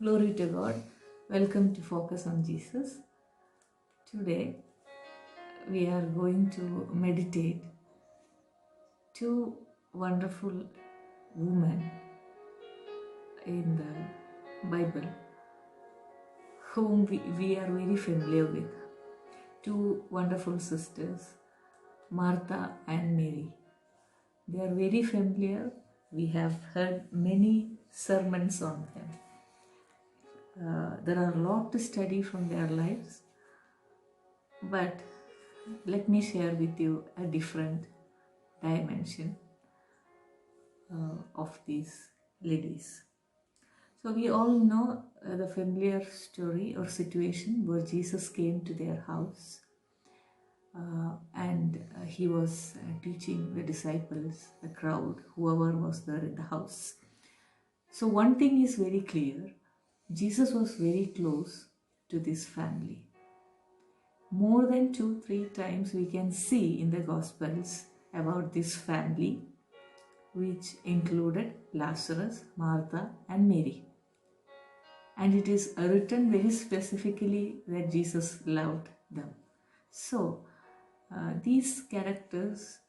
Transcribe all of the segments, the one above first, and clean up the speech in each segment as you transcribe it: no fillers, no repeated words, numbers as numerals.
Glory to God. Welcome to Focus on Jesus. Today we are going to meditate two wonderful women in the Bible whom we are very familiar with. Two wonderful sisters, Martha and Mary. They are very familiar. We have heard many sermons on them. There are a lot to study from their lives, but let me share with you a different dimension of these ladies. So we all know the familiar story or situation where Jesus came to their house and he was teaching the disciples, the crowd, whoever was there in the house. So one thing is very clear. Jesus was very close to this family. More than 2-3 times we can see in the Gospels about this family, which included Lazarus, Martha and Mary. And it is written very specifically that Jesus loved them. So these characters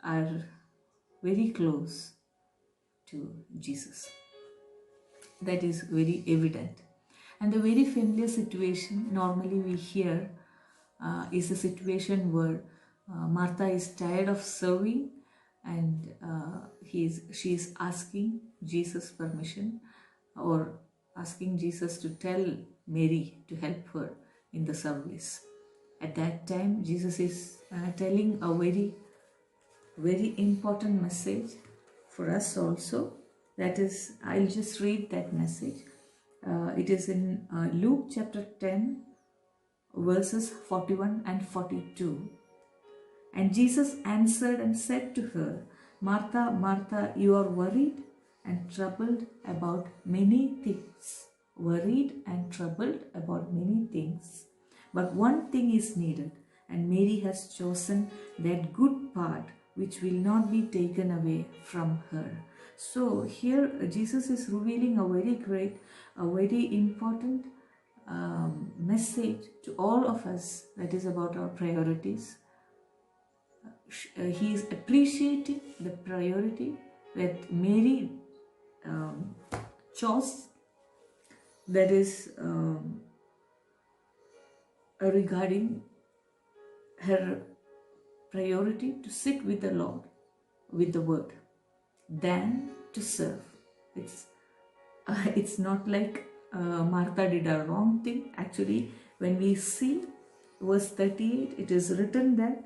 are very close to Jesus. That is very evident. And the very familiar situation normally we hear is a situation where Martha is tired of serving and she is asking Jesus permission or asking Jesus to tell Mary to help her in the service. At that time, Jesus is telling a very, very important message for us also. That is, I'll just read that message. It is in Luke chapter 10, verses 41 and 42. And Jesus answered and said to her, Martha, Martha, you are worried and troubled about many things. Worried and troubled about many things. But one thing is needed, and Mary has chosen that good part which will not be taken away from her. So here Jesus is revealing a very important message to all of us, that is about our priorities. He is appreciating the priority that Mary chose, that is regarding her priority to sit with the Lord, with the Word, than to serve. It's not like Martha did a wrong thing. Actually, when we see verse 38, it is written that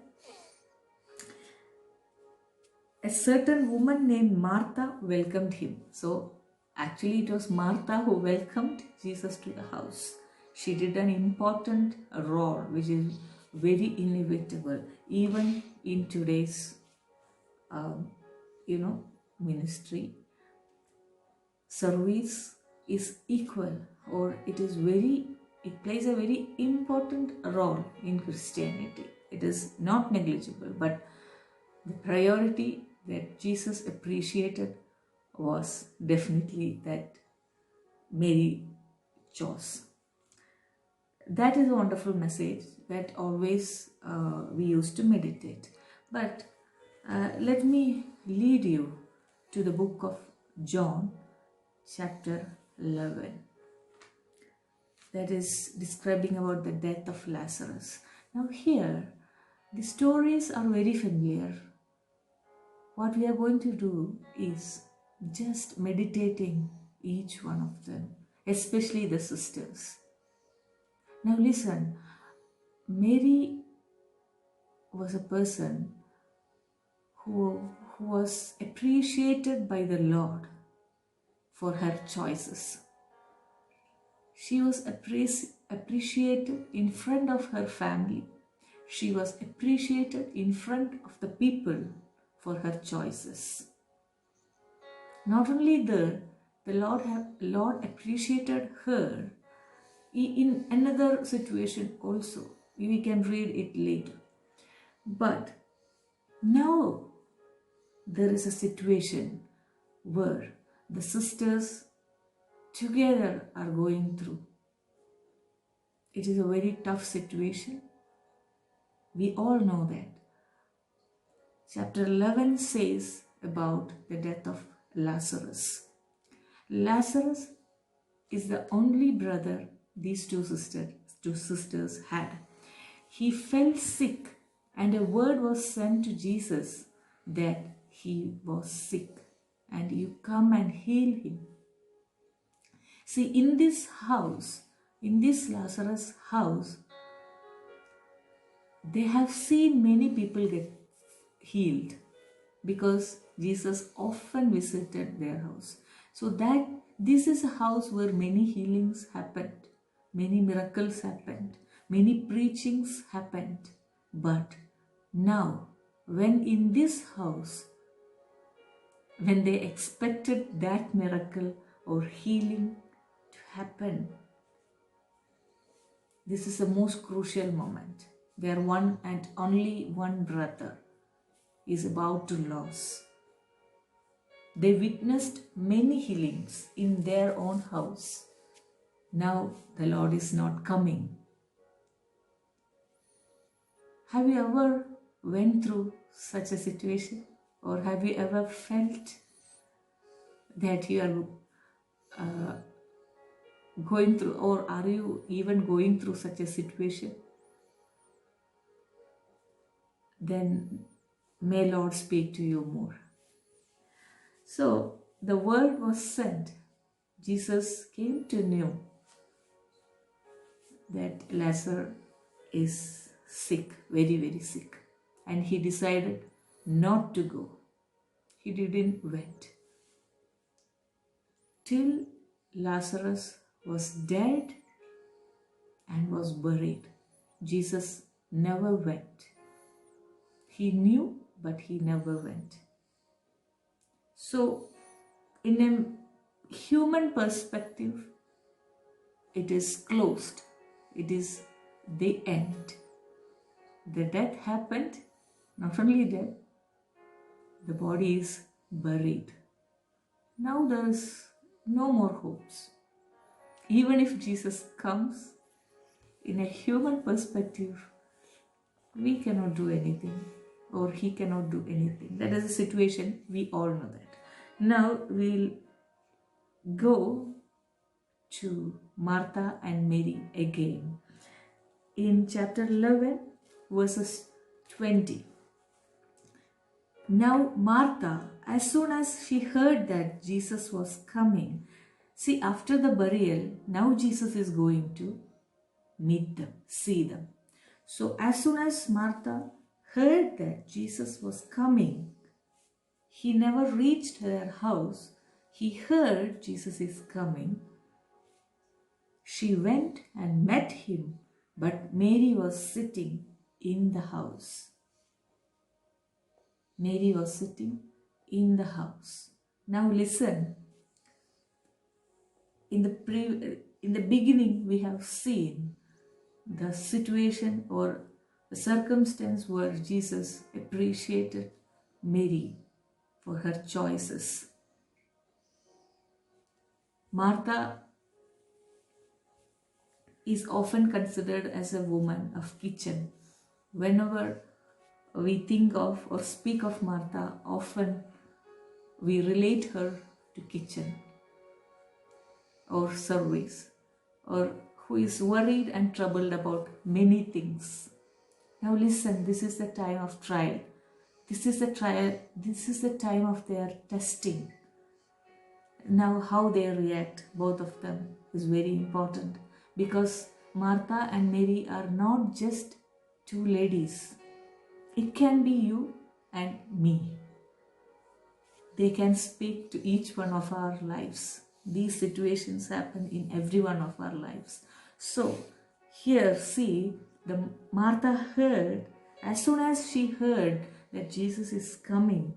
a certain woman named Martha welcomed him. So actually it was Martha who welcomed Jesus to the house. She did an important role which is very inevitable even in today's ministry. Service is equal, or it plays a very important role in Christianity. It is not negligible, but the priority that Jesus appreciated was definitely that Mary chose. That is a wonderful message that always we used to meditate. But let me lead you to the book of John, chapter 11. That is describing about the death of Lazarus. Now here, the stories are very familiar. What we are going to do is just meditating each one of them, especially the sisters. Now listen, Mary was a person who was appreciated by the Lord for her choices. She was appreciated in front of her family. She was appreciated in front of the people for her choices. Not only there, the Lord appreciated her in another situation also. We can read it later. But now there is a situation where the sisters together are going through. It is a very tough situation. We all know that. Chapter 11 says about the death of Lazarus. Lazarus is the only brother these two sisters had. He fell sick, and a word was sent to Jesus that he was sick, and you come and heal him. See, in this house, in this Lazarus house, they have seen many people get healed because Jesus often visited their house. So that this is a house where many healings happened, many miracles happened, many preachings happened. But now, when in this house, when they expected that miracle or healing to happen, this is the most crucial moment. Their one and only one brother is about to lose. They witnessed many healings in their own house. Now the Lord is not coming. Have you ever went through such a situation? Or have you ever felt that you are going through, or are you even going through such a situation? Then may Lord speak to you more. So the word was sent. Jesus came to know that Lazarus is sick, very, very sick. And he decided not to go. He didn't went. Till Lazarus was dead and was buried, Jesus never went. He knew, but he never went. So, in a human perspective, it is closed. It is the end. The death happened. Not only death, the body is buried. Now there is no more hopes. Even if Jesus comes, in a human perspective, we cannot do anything, or he cannot do anything. That is the situation. We all know that. Now we'll go to Martha and Mary again. In chapter 11, verses 20. Now Martha, as soon as she heard that Jesus was coming, see, after the burial, now Jesus is going to meet them, see them. So as soon as Martha heard that Jesus was coming, he never reached their house. He heard Jesus is coming. She went and met him, but Mary was sitting in the house. Mary was sitting in the house. Now listen. In the beginning, we have seen the situation or the circumstance where Jesus appreciated Mary for her choices. Martha is often considered as a woman of kitchen. Whenever we think of or speak of Martha, often we relate her to kitchen or service, or who is worried and troubled about many things. Now listen, this is the time of trial. This is the trial. This is the time of their testing. Now how they react, both of them, is very important, because Martha and Mary are not just two ladies. It can be you and me. They can speak to each one of our lives. These situations happen in every one of our lives. So here, see, the Martha heard, as soon as she heard that Jesus is coming,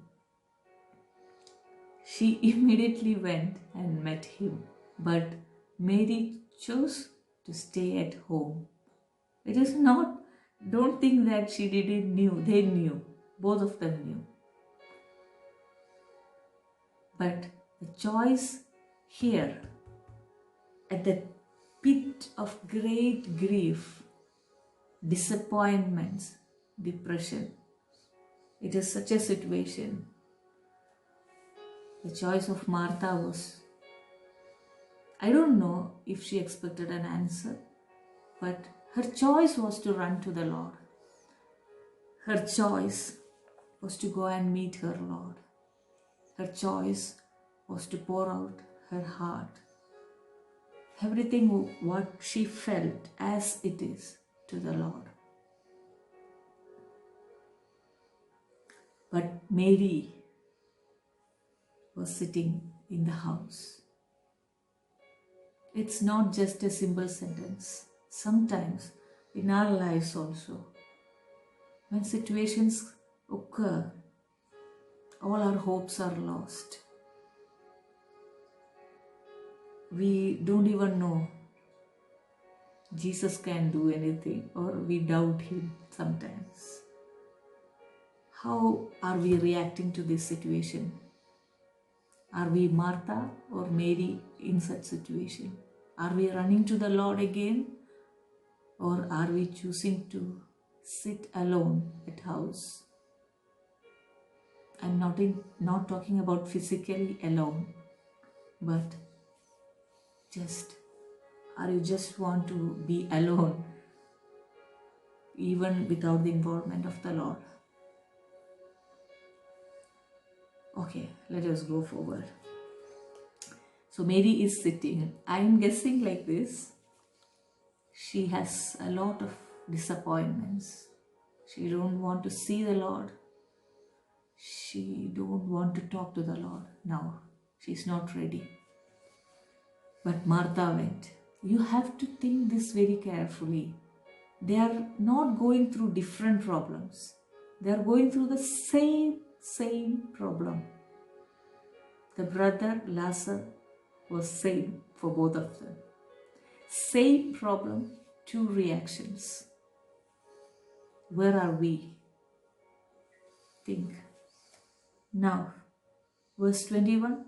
she immediately went and met him. But Mary chose to stay at home. It is not, don't think that she didn't knew. They knew. Both of them knew. But the choice here at the pit of great grief, disappointments, depression. It is such a situation. The choice of Martha was, I don't know if she expected an answer, but her choice was to run to the Lord. Her choice was to go and meet her Lord. Her choice was to pour out her heart. Everything what she felt as it is to the Lord. But Mary was sitting in the house. It's not just a simple sentence. Sometimes in our lives also, when situations occur, all our hopes are lost. We don't even know Jesus can do anything, or we doubt him sometimes. How are we reacting to this situation? Are we Martha or Mary in such situation? Are we running to the Lord again, or are we choosing to sit alone at house? I'm not talking about physically alone, but are you just want to be alone, even without the involvement of the Lord? Okay, let us go forward. So Mary is sitting. I'm guessing like this. She has a lot of disappointments. She don't want to see the Lord. She don't want to talk to the Lord now. She's not ready. But Martha went. You have to think this very carefully. They are not going through different problems. They are going through the same problem. The brother Lazarus was same for both of them. Same problem, two reactions. Where are we? Think. Now, verse 21.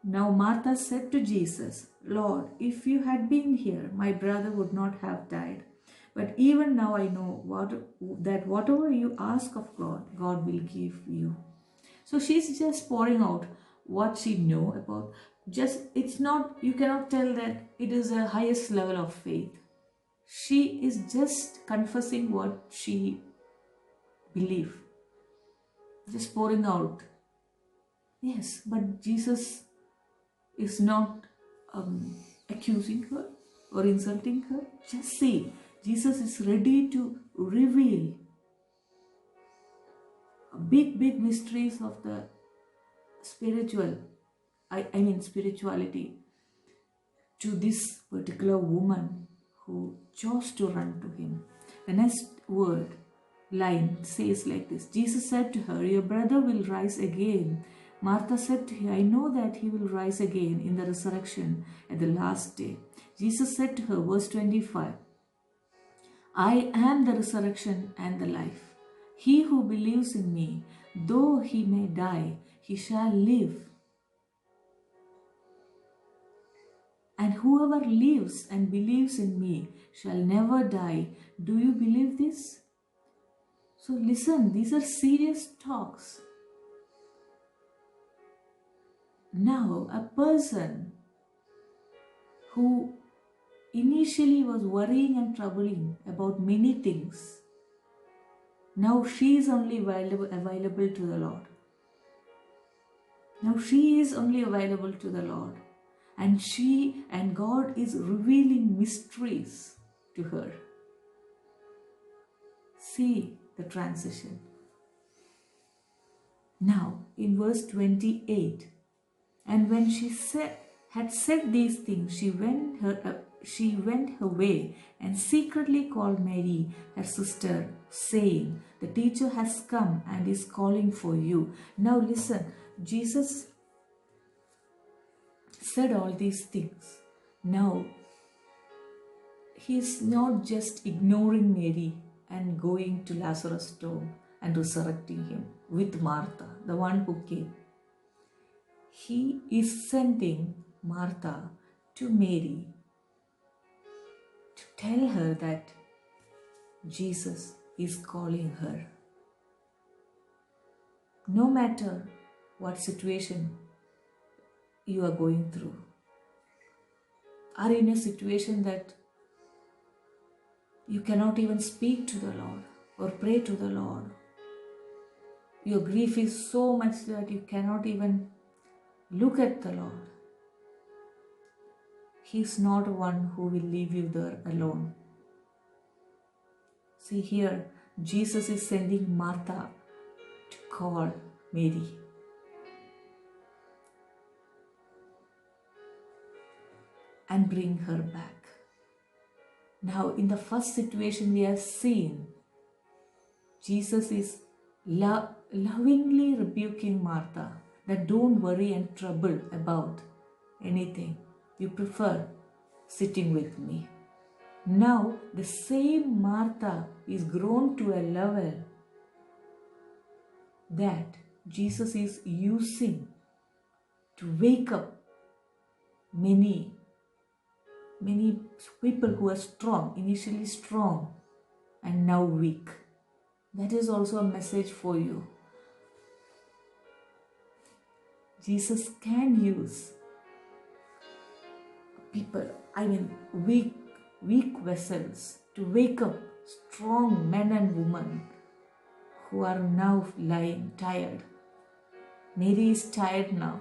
Now Martha said to Jesus, Lord, if you had been here, my brother would not have died. But even now I know that whatever you ask of God, God will give you. So she's just pouring out what she knows about. You cannot tell that it is the highest level of faith. She is just confessing what she believes. Just pouring out. Yes, but Jesus is not accusing her or insulting her. Just see, Jesus is ready to reveal big mysteries of the spirituality to this particular woman who chose to run to him. The next line says like this. Jesus said to her, your brother will rise again. Martha said to him, I know that he will rise again in the resurrection at the last day. Jesus said to her, verse 25, I am the resurrection and the life. He who believes in me, though he may die, he shall live. And whoever lives and believes in me shall never die. Do you believe this? So listen, these are serious talks. Now, a person who initially was worrying and troubling about many things, now she is only available to the Lord. Now she is only available to the Lord. And God is revealing mysteries to her. See the transition. Now, in verse 28, and when she had said these things, she went her way and secretly called Mary, her sister, saying, the teacher has come and is calling for you. Now listen, Jesus said all these things. Now, he is not just ignoring Mary and going to Lazarus' tomb and resurrecting him with Martha, the one who came. He is sending Martha to Mary tell her that Jesus is calling her. No matter what situation you are going through, are in a situation that you cannot even speak to the Lord or pray to the Lord. Your grief is so much that you cannot even look at the Lord. He is not one who will leave you there alone. See here, Jesus is sending Martha to call Mary. And bring her back. Now, in the first situation we have seen, Jesus is lovingly rebuking Martha that don't worry and trouble about anything. You prefer sitting with me. Now, the same Martha is grown to a level that Jesus is using to wake up many people who are strong, initially strong and now weak. That is also a message for you. Jesus can use people, weak vessels to wake up strong men and women who are now lying tired. Mary is tired now.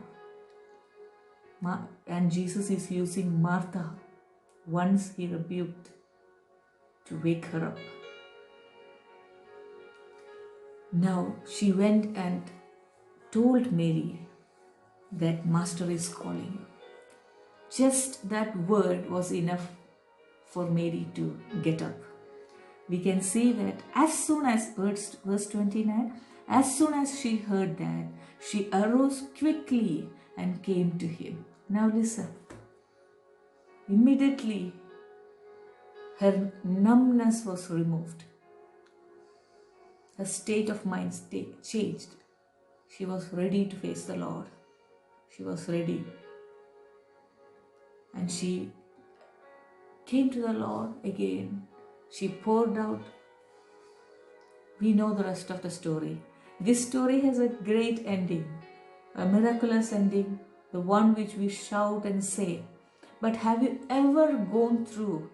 And Jesus is using Martha, once he rebuked, to wake her up. Now she went and told Mary that Master is calling you. Just that word was enough for Mary to get up. We can see that as soon as, verse 29, as soon as she heard that, she arose quickly and came to him. Now listen. Immediately, her numbness was removed. Her state of mind changed. She was ready to face the Lord. She was ready. And she came to the Lord again. She poured out. We know the rest of the story. This story has a great ending, a miraculous ending, the one which we shout and say. But have you ever gone through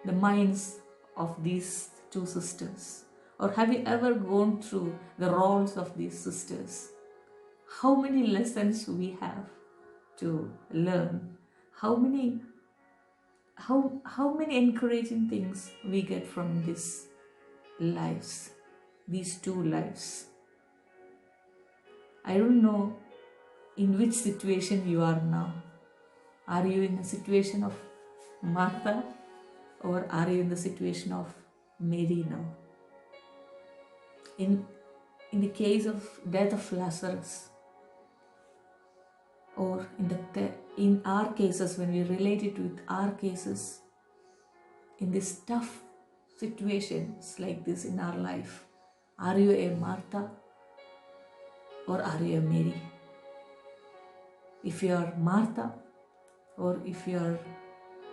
the minds of these two sisters? Or have you ever gone through the roles of these sisters? How many lessons we have to learn? How many encouraging things we get from these lives, these two lives. I don't know in which situation you are now. Are you in the situation of Martha, or are you in the situation of Mary now? In the case of death of Lazarus, or in our cases, when we relate it with our cases, in this tough situations like this in our life, are you a Martha or are you a Mary? If you are Martha, or if you are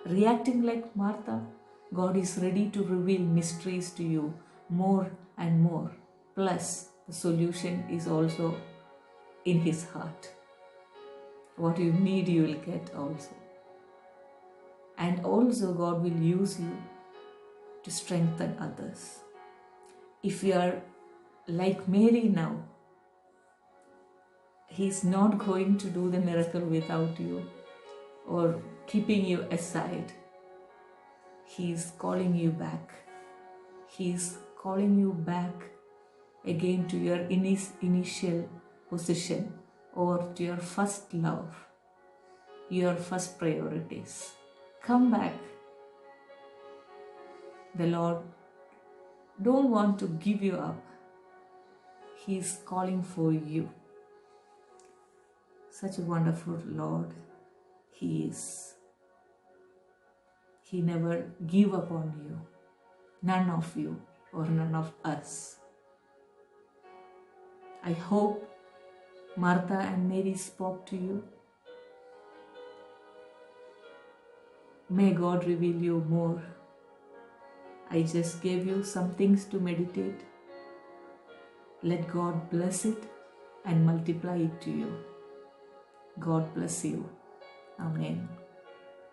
reacting like Martha, God is ready to reveal mysteries to you more and more. Plus, the solution is also in His heart. What you need, you will get also. And also, God will use you to strengthen others. If you are like Mary now, He's not going to do the miracle without you or keeping you aside. He's calling you back. He's calling you back again to your initial position, or to your first love, your first priorities. Come back. The Lord don't want to give you up. He's calling for you. Such a wonderful Lord He is. He never give up on you. None of you or none of us. I hope Martha and Mary spoke to you. May God reveal you more I just gave you some things to meditate. Let God bless it and multiply it to you. God bless you. Amen.